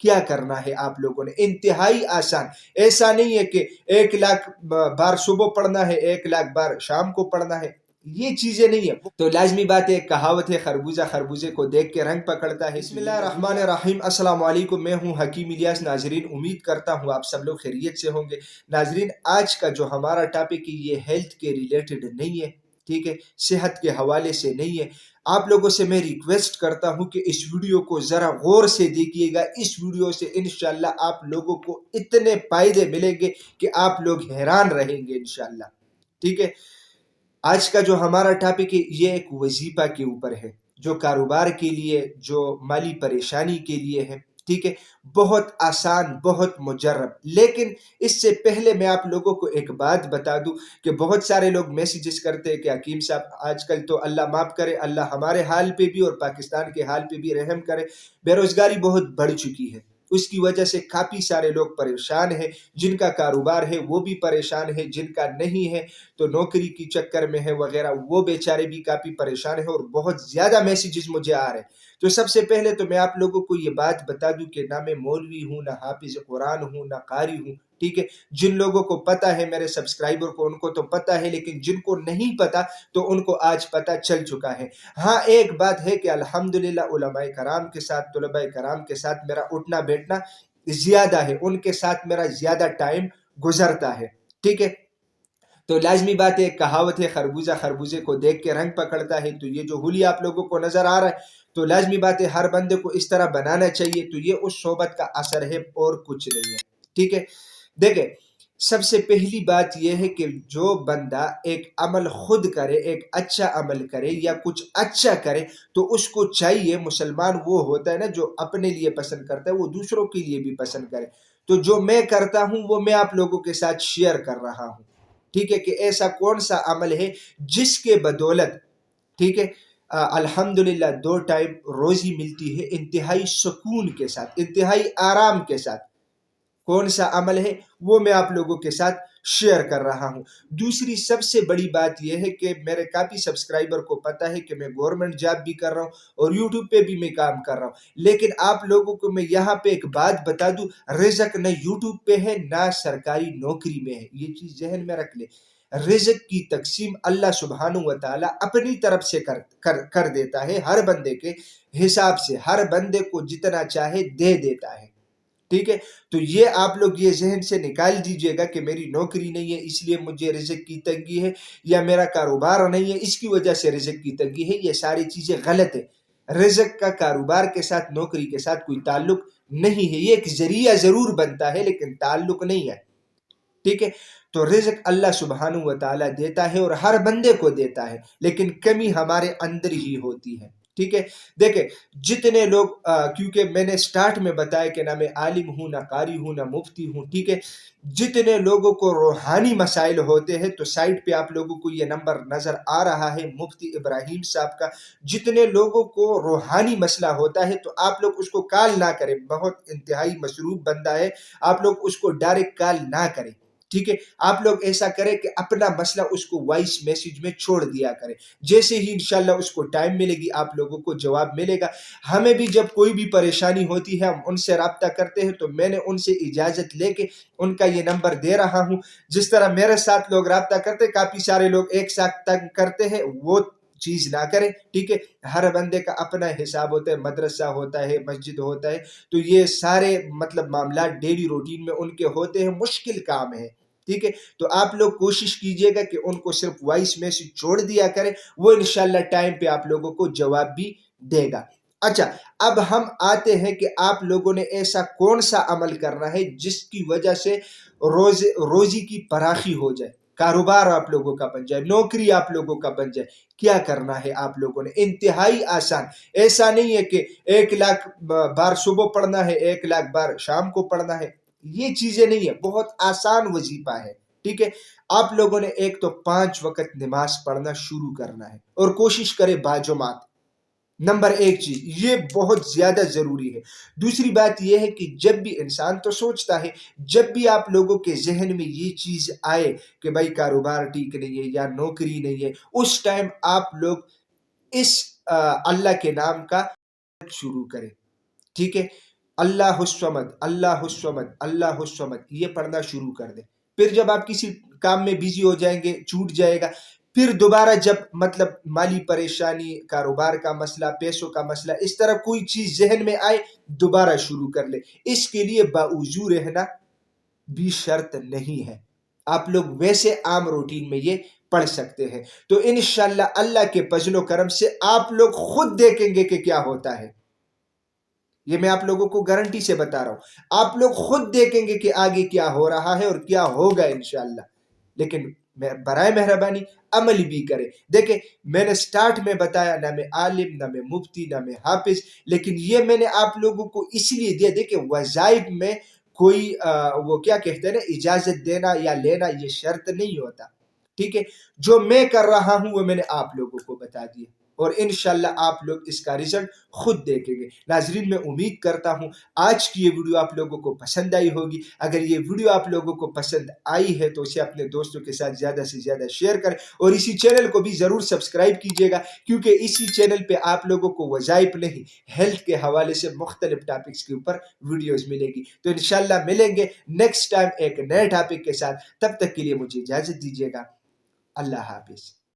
کیا کرنا ہے آپ لوگوں نے؟ انتہائی آسان. ایسا نہیں ہے کہ 1,00,000 بار صبح پڑھنا ہے، 1,00,000 بار شام کو پڑھنا ہے، یہ چیزیں نہیں ہیں. تو لازمی بات ہے، کہاوت ہے خربوزہ خربوزے کو دیکھ کے رنگ پکڑتا ہے. بسم اللہ الرحمن الرحیم. السلام علیکم، میں ہوں حکیم الیاس. ناظرین، امید کرتا ہوں آپ سب لوگ خیریت سے ہوں گے. ناظرین، آج کا جو ہمارا ٹاپک ہے یہ ہیلتھ کے ریلیٹڈ نہیں ہے، ٹھیک ہے، صحت کے حوالے سے نہیں ہے. آپ لوگوں سے میں ریکویسٹ کرتا ہوں کہ اس ویڈیو کو ذرا غور سے دیکھیے گا. اس ویڈیو سے انشاءاللہ آپ لوگوں کو اتنے فائدے ملیں گے کہ آپ لوگ حیران رہیں گے انشاءاللہ. ٹھیک ہے، آج کا جو ہمارا ٹاپک ہے یہ ایک وظیفہ کے اوپر ہے، جو کاروبار کے لیے، جو مالی پریشانی کے لیے ہے. ٹھیک ہے، بہت آسان، بہت مجرب. لیکن اس سے پہلے میں آپ لوگوں کو ایک بات بتا دوں کہ بہت سارے لوگ میسیجز کرتے ہیں کہ حکیم صاحب آج کل تو اللہ معاف کرے، اللہ ہمارے حال پہ بھی اور پاکستان کے حال پہ بھی رحم کرے، بے روزگاری بہت بڑھ چکی ہے. اس کی وجہ سے کافی سارے لوگ پریشان ہیں. جن کا کاروبار ہے وہ بھی پریشان ہے، جن کا نہیں ہے تو نوکری کی چکر میں ہے وغیرہ، وہ بیچارے بھی کافی پریشان ہیں، اور بہت زیادہ میسیجز مجھے آ رہے ہیں. تو سب سے پہلے تو میں آپ لوگوں کو یہ بات بتا دوں کہ نہ میں مولوی ہوں، نہ حافظ قرآن ہوں، نہ قاری ہوں. ٹھیک ہے، جن لوگوں کو پتا ہے، میرے سبسکرائبر کو، ان کو تو پتا ہے، لیکن جن کو نہیں پتا تو ان کو آج پتا چل چکا ہے. ہاں، ایک بات ہے کہ الحمدللہ علماء کرام کے ساتھ، طلباء کرام کے ساتھ میرا اٹھنا بیٹھنا زیادہ ہے، ان کے ساتھ میرا زیادہ ٹائم گزرتا ہے. ٹھیک ہے، تو لازمی بات ہے، کہاوت ہے خربوزہ خربوزے کو دیکھ کے رنگ پکڑتا ہے. تو یہ جو حلیہ آپ لوگوں کو نظر آ رہا ہے تو لازمی بات ہے ہر بندے کو اس طرح بنانا چاہیے. تو یہ اس صحبت کا اثر ہے اور کچھ نہیں ہے. ٹھیک ہے، دیکھیں، سب سے پہلی بات یہ ہے کہ جو بندہ ایک عمل خود کرے، ایک اچھا عمل کرے یا کچھ اچھا کرے، تو اس کو چاہیے، مسلمان وہ ہوتا ہے نا جو اپنے لیے پسند کرتا ہے وہ دوسروں کے لیے بھی پسند کرے. تو جو میں کرتا ہوں وہ میں آپ لوگوں کے ساتھ شیئر کر رہا ہوں. ٹھیک ہے، کہ ایسا کون سا عمل ہے جس کے بدولت، ٹھیک ہے، الحمدللہ 2 ٹائم روزی ملتی ہے انتہائی سکون کے ساتھ، انتہائی آرام کے ساتھ. کون سا عمل ہے وہ میں آپ لوگوں کے ساتھ شیئر کر رہا ہوں. دوسری سب سے بڑی بات یہ ہے کہ میرے کافی سبسکرائبر کو پتا ہے کہ میں گورنمنٹ جاب بھی کر رہا ہوں اور یوٹیوب پہ بھی میں کام کر رہا ہوں. لیکن آپ لوگوں کو میں یہاں پہ ایک بات بتا دوں، رزق نہ یوٹیوب پہ ہے نہ سرکاری نوکری میں ہے. یہ چیز ذہن میں رکھ لے. رزق کی تقسیم اللہ سبحانہ و تعالی اپنی طرف سے کر دیتا ہے، ہر بندے کے حساب سے، ہر بندے کو جتنا چاہے دے دیتا ہے. ٹھیک ہے، تو یہ آپ لوگ یہ ذہن سے نکال دیجئے گا کہ میری نوکری نہیں ہے اس لیے مجھے رزق کی تنگی ہے، یا میرا کاروبار نہیں ہے اس کی وجہ سے رزق کی تنگی ہے. یہ ساری چیزیں غلط ہے. رزق کا کاروبار کے ساتھ، نوکری کے ساتھ کوئی تعلق نہیں ہے. یہ ایک ذریعہ ضرور بنتا ہے لیکن تعلق نہیں ہے. ٹھیک ہے، تو رزق اللہ سبحانہ و تعالیٰ دیتا ہے اور ہر بندے کو دیتا ہے، لیکن کمی ہمارے اندر ہی ہوتی ہے. ٹھیک ہے، دیکھیں، جتنے لوگ کیونکہ میں نے سٹارٹ میں بتایا کہ نہ میں عالم ہوں، نہ قاری ہوں، نہ مفتی ہوں. ٹھیک ہے، جتنے لوگوں کو روحانی مسائل ہوتے ہیں تو سائٹ پہ آپ لوگوں کو یہ نمبر نظر آ رہا ہے مفتی ابراہیم صاحب کا. جتنے لوگوں کو روحانی مسئلہ ہوتا ہے تو آپ لوگ اس کو کال نہ کریں، بہت انتہائی مصروف بندہ ہے، آپ لوگ اس کو ڈائریکٹ کال نہ کریں. ٹھیک ہے، آپ لوگ ایسا کریں کہ اپنا مسئلہ اس کو وائس میسیج میں چھوڑ دیا کریں. جیسے ہی انشاءاللہ اس کو ٹائم ملے گی آپ لوگوں کو جواب ملے گا. ہمیں بھی جب کوئی بھی پریشانی ہوتی ہے ہم ان سے رابطہ کرتے ہیں تو میں نے ان سے اجازت لے کے ان کا یہ نمبر دے رہا ہوں. جس طرح میرے ساتھ لوگ رابطہ کرتے، کافی سارے لوگ ایک ساتھ تنگ کرتے ہیں، وہ چیز نہ کریں. ٹھیک ہے، ہر بندے کا اپنا حساب ہوتا ہے، مدرسہ ہوتا ہے، مسجد ہوتا ہے، تو یہ سارے مطلب معاملات ڈیلی روٹین میں ان کے ہوتے ہیں، مشکل کام ہے. ٹھیک ہے، تو آپ لوگ کوشش کیجئے گا کہ ان کو صرف وائس میسج چھوڑ دیا کریں، وہ انشاءاللہ ٹائم پہ آپ لوگوں کو جواب بھی دے گا. اچھا، اب ہم آتے ہیں کہ آپ لوگوں نے ایسا کون سا عمل کرنا ہے جس کی وجہ سے روزی کی فراخی ہو جائے، کاروبار آپ لوگوں کا بن جائے، نوکری آپ لوگوں کا بن جائے. کیا کرنا ہے آپ لوگوں نے؟ انتہائی آسان. ایسا نہیں ہے کہ 1,00,000 بار صبح پڑھنا ہے، 1,00,000 بار شام کو پڑھنا ہے، یہ چیزیں نہیں ہے. بہت آسان وظیفہ ہے. ٹھیک ہے، آپ لوگوں نے ایک تو 5 وقت نماز پڑھنا شروع کرنا ہے اور کوشش کرے باجماعت. نمبر 1 چیز یہ بہت زیادہ ضروری ہے. دوسری بات یہ ہے کہ جب بھی انسان تو سوچتا ہے، جب بھی آپ لوگوں کے ذہن میں یہ چیز آئے کہ بھائی کاروبار ٹھیک نہیں ہے یا نوکری نہیں ہے، اس ٹائم آپ لوگ اس اللہ کے نام کا شروع کریں. ٹھیک ہے، اللہ الصمد اللہ الصمد اللہ الصمد یہ پڑھنا شروع کر دیں. پھر جب آپ کسی کام میں بزی ہو جائیں گے، چھوٹ جائے گا، پھر دوبارہ جب مطلب مالی پریشانی، کاروبار کا مسئلہ، پیسوں کا مسئلہ، اس طرح کوئی چیز ذہن میں آئے، دوبارہ شروع کر لیں. اس کے لیے باوضو رہنا بھی شرط نہیں ہے، آپ لوگ ویسے عام روٹین میں یہ پڑھ سکتے ہیں. تو انشاءاللہ اللہ کے فضل و کرم سے آپ لوگ خود دیکھیں گے کہ کیا ہوتا ہے. یہ میں آپ لوگوں کو گارنٹی سے بتا رہا ہوں، آپ لوگ خود دیکھیں گے کہ آگے کیا ہو رہا ہے اور کیا ہوگا انشاءاللہ. لیکن برائے مہربانی عمل بھی کریں. دیکھیں میں نے سٹارٹ میں بتایا، نہ میں عالم، نہ میں مفتی، نہ میں حافظ، لیکن یہ میں نے آپ لوگوں کو اس لیے دیا. دیکھیں وظائف میں کوئی وہ کیا کہتے ہیں نا، اجازت دینا یا لینا یہ شرط نہیں ہوتا. ٹھیک ہے، جو میں کر رہا ہوں وہ میں نے آپ لوگوں کو بتا دیا، اور انشاءاللہ آپ لوگ اس کا رزلٹ خود دیکھیں گے. ناظرین میں امید کرتا ہوں آج کی یہ ویڈیو آپ لوگوں کو پسند آئی ہوگی. اگر یہ ویڈیو آپ لوگوں کو پسند آئی ہے تو اسے اپنے دوستوں کے ساتھ زیادہ سے زیادہ شیئر کریں، اور اسی چینل کو بھی ضرور سبسکرائب کیجیے گا، کیونکہ اسی چینل پہ آپ لوگوں کو وظائف نہیں، ہیلتھ کے حوالے سے مختلف ٹاپکس کے اوپر ویڈیوز ملے گی. تو انشاءاللہ ملیں گے نیکسٹ ٹائم ایک نئے ٹاپک کے ساتھ. تب تک کے لیے مجھے اجازت دیجیے گا. اللہ حافظ.